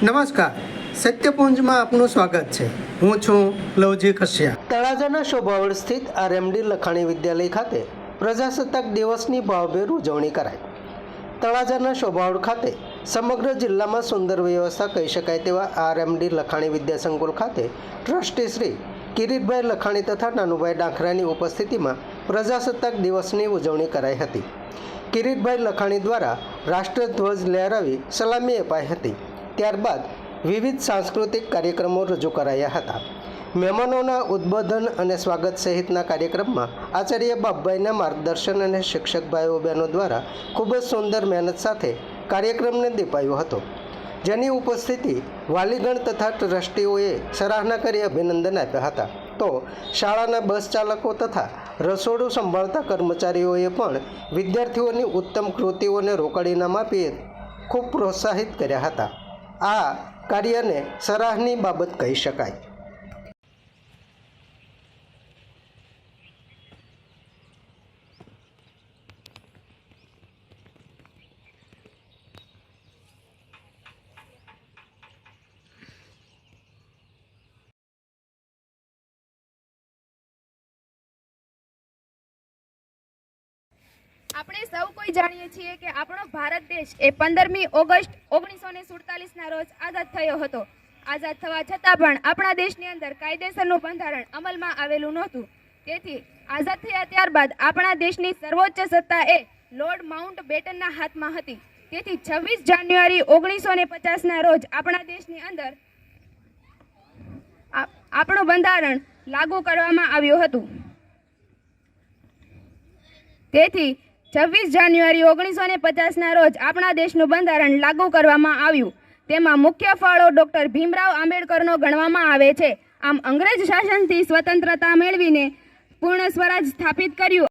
નમસ્કાર, સત્યપુંજમાં આપનું સ્વાગત છે। હું છું લવજી કશ્યા। તળાજાના શોભાવડ સ્થિત આરએમડી લખાણી વિદ્યાલય ખાતે પ્રજાસત્તાક દિવસની ભાવભેર ઉજવણી કરાઈ। તળાજાના શોભાવડ ખાતે સમગ્ર જિલ્લામાં સુંદર વ્યવસ્થા કહી શકાય તેવા આરએમડી લખાણી વિદ્યા સંકુલ ખાતે ટ્રસ્ટી શ્રી કિરીટભાઈ લખાણી તથા નાનુભાઈ ડાંખરાની ઉપસ્થિતિમાં પ્રજાસત્તાક દિવસની ઉજવણી કરાઈ હતી। કિરીટભાઈ લખાણી દ્વારા રાષ્ટ્રધ્વજ લહેરાવી સલામી અપાઈ હતી। ત્યારબાદ વિવિધ સાંસ્કૃતિક કાર્યક્રમો રજૂ કરાયા હતા। મહેમાનોના ઉદ્બોધન અને સ્વાગત સહિતના કાર્યક્રમમાં આચાર્ય બાપભાઈના માર્ગદર્શન અને શિક્ષક ભાઈઓ બહેનો દ્વારા ખૂબ જ સુંદર મહેનત સાથે કાર્યક્રમને દીપાયો હતો, જેની ઉપસ્થિતિ વાલીગણ તથા ટ્રસ્ટીઓએ સરાહના કરી અભિનંદન આપ્યા હતા। તો શાળાના બસ ચાલકો તથા રસોડું સંભાળતા કર્મચારીઓએ પણ વિદ્યાર્થીઓની ઉત્તમ કૃતિઓને રોકડ ઇનામ આપી ખૂબ પ્રોત્સાહિત કર્યા હતા। આ કાર્યને સરાહનીય બાબત કહી શકાય। આપણે સૌ કોઈ જાણીએ છીએ કે આપણો ભારત દેશ એ 15મી ઓગસ્ટ 1947ના રોજ આઝાદ થયો હતો। આઝાદ થવા છતાં પણ આપણા દેશની અંદર કાયદેસરનું બંધારણ અમલમાં આવેલું નહોતું। તેથી આઝાદ થયા ત્યારબાદ આપણા દેશની સર્વોચ્ચ સત્તા એ લોર્ડ માઉન્ટ બેટનના હાથમાં હતી। તેથી 26 જાન્યુઆરી 1950ના રોજ આપણા દેશની અંદર આપણું બંધારણ લાગુ કરવામાં આવ્યું હતું। તેથી 26 જાન્યુઆરી 1950ના રોજ આપણા દેશનું બંધારણ લાગુ કરવામાં આવ્યું। તેમાં મુખ્ય ફાળો ડૉક્ટર ભીમરાવ આંબેડકરનો ગણવામાં આવે છે। આમ અંગ્રેજ શાસનથી સ્વતંત્રતા મેળવીને પૂર્ણ સ્વરાજ સ્થાપિત કર્યું।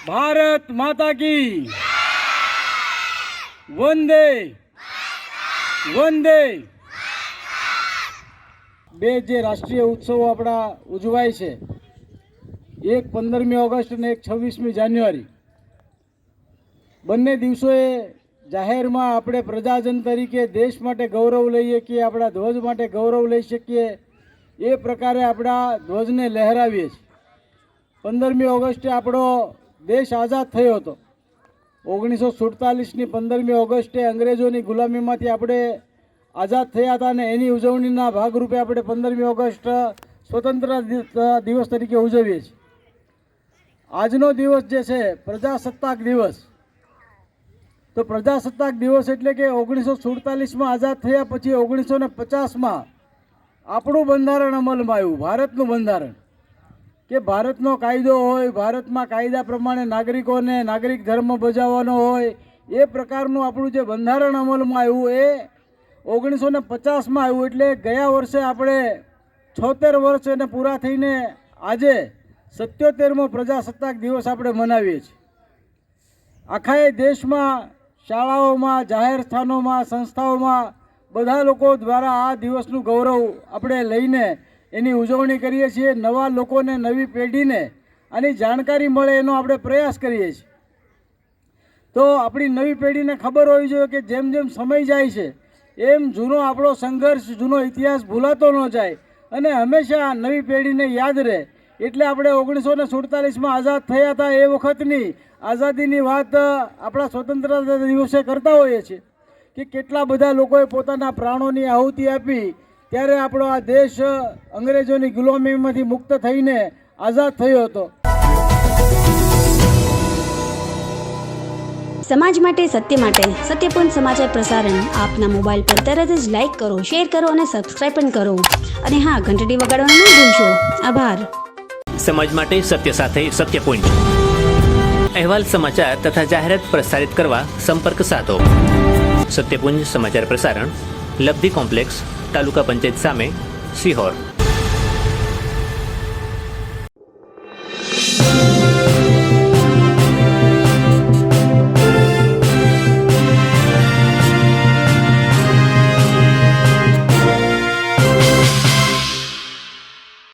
ભારત માતા કી વંદે વંદે. બે જે રાષ્ટ્રીય ઉત્સવો આપણા ઉજવાય છે, એક 15મી ઓગસ્ટ અને એક 26મી જાન્યુઆરી, બંને દિવસોએ જાહેરમાં આપણે પ્રજાજન તરીકે દેશ માટે ગૌરવ લઈએ કે આપણા ધ્વજ માટે ગૌરવ લઈ શકીએ એ પ્રકારે આપણા ધ્વજને લહેરાવીએ છીએ. 15મી ઓગસ્ટે આપણો દેશ આઝાદ થયો હતો. 1947ની 15મી ઓગસ્ટે અંગ્રેજોની ગુલામીમાંથી આપણે આઝાદ થયા હતા અને એની ઉજવણીના ભાગરૂપે આપણે 15મી ઓગસ્ટ સ્વતંત્ર દિવસ તરીકે ઉજવીએ છીએ. આજનો દિવસ જે છે પ્રજાસત્તાક દિવસ, તો પ્રજાસત્તાક દિવસ એટલે કે 1947માં આઝાદ થયા પછી 1950માં આપણું બંધારણ અમલમાં આવ્યું, ભારતનું બંધારણ, કે ભારતનો કાયદો હોય, ભારતમાં કાયદા પ્રમાણે નાગરિકોને નાગરિક ધર્મ બજાવવાનો હોય, એ પ્રકારનું આપણું જે બંધારણ અમલમાં આવ્યું એ 1950માં આવ્યું. એટલે ગયા વર્ષે આપણે 76 વર્ષ એને પૂરા થઈને આજે 77મો પ્રજાસત્તાક દિવસ આપણે મનાવીએ છીએ. આખા એ દેશમાં શાળાઓમાં, જાહેર સ્થાનોમાં, સંસ્થાઓમાં બધા લોકો દ્વારા આ દિવસનું ગૌરવ આપણે લઈને એની ઉજવણી કરીએ છીએ. નવા લોકોને, નવી પેઢીને આની જાણકારી મળે એનો આપણે પ્રયાસ કરીએ છીએ. તો આપણી નવી પેઢીને ખબર હોવી જોઈએ કે જેમ જેમ સમય જાય છે એમ જૂનો આપણો સંઘર્ષ, જૂનો ઇતિહાસ ભૂલાતો ન જાય અને હંમેશા નવી પેઢીને યાદ રહે. એટલે આપણે 1947માં આઝાદ થયા હતા એ વખતની આઝાદીની વાત આપણા સ્વતંત્રતા દિવસે કરતા હોઈએ છીએ કે કેટલા બધા લોકોએ પોતાના પ્રાણોની આહુતિ આપી ત્યારે આપણો આ દેશ અંગ્રેજોની ગુલામીમાંથી મુક્ત થઈને આઝાદ થયો હતો. સમાજ માટે, સત્ય માટે, સત્યપૂર્ણ સમાચાર પ્રસારણ આપના મોબાઈલ પર તરત જ લાઈક કરો, શેર કરો અને સબસ્ક્રાઈબ પણ કરો. અને હા, ઘંટડી વગાડવાનું ન ભૂલશો. આભાર. સમાજ માટે સત્ય સાથે સત્યપુંજ. અહેવાલ, સમાચાર તથા જાહેરાત પ્રસારિત કરવા સંપર્ક સાધો. સત્યપુંજ સમાચાર પ્રસારણ, લબ્ધિ કોમ્પ્લેક્સ, તાલુકા પંચાયત સામે, સિહોર.